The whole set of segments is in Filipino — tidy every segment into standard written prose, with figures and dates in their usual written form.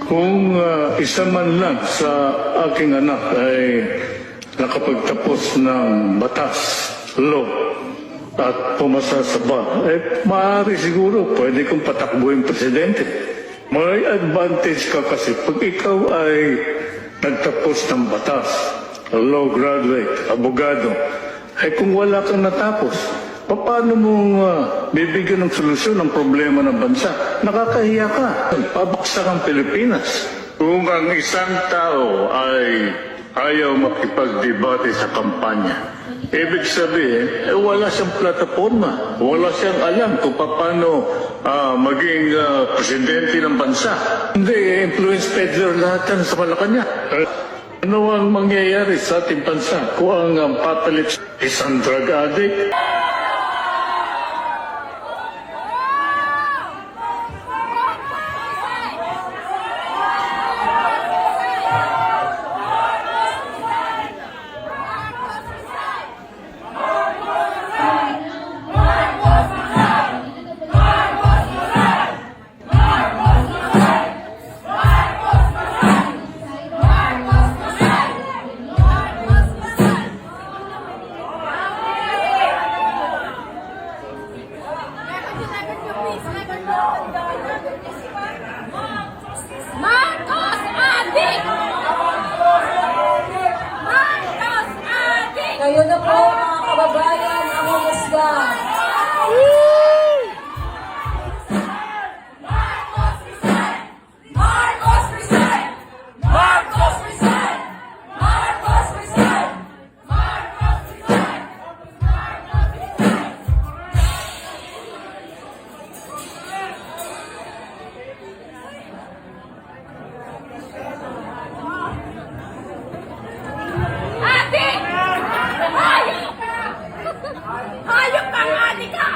Kung isa man lang sa aking anak ay nakapagtapos ng batas, law, at pumasa sa bar, maaari siguro pwede kong patakbuhin presidente. May advantage ka kasi pag ikaw ay nagtapos ng batas, law graduate, abogado, ay kung wala kang natapos, paano mong bibigyan ng solusyon ng problema ng bansa? Nakakahiya ka. Pabaksak ang Pilipinas. Kung ang isang tao ay ayaw makipagdebate sa kampanya, ibig sabihin, wala siyang plataforma. Wala siyang alam kung paano maging presidente ng bansa. Hindi, influence peddler lahat yan sa Malacanang. Ano ang mangyayari sa ating bansa kung ang papalit isang drug addict? Marcos Adik! Marcos Adik! Kayo na po mga kababayan ang humusga. Marcos resign! Marcos resign! Marcos resign! Marcos resign! Marcos resign! Adik! Hayop! Hayop kang adik ka!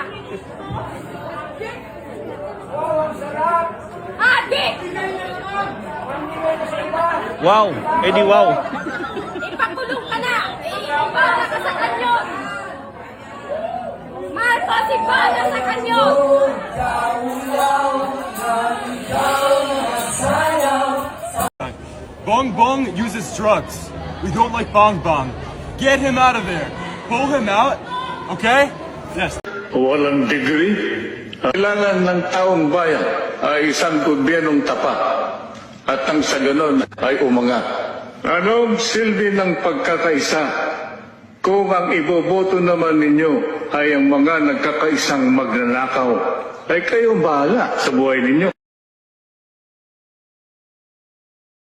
Adik! Wow! Eddie, wow! Ipakulong ka na! Ibala ka sa kanyon! Marcos, ibala sa kanyon! Bong Bong uses drugs. We don't like Bong Bong. Get him out of there. Pull him out, okay? Yes. Walang degree. Kailangan ng taong bayan ay isang gobyernong tapat at ang sa ganon ay umangat. Anong silbi ng pagkakaisa kung ang iboboto naman ninyo ay ang mga nagkakaisang magnanakaw? Ay kayo bahala sa buhay ninyo.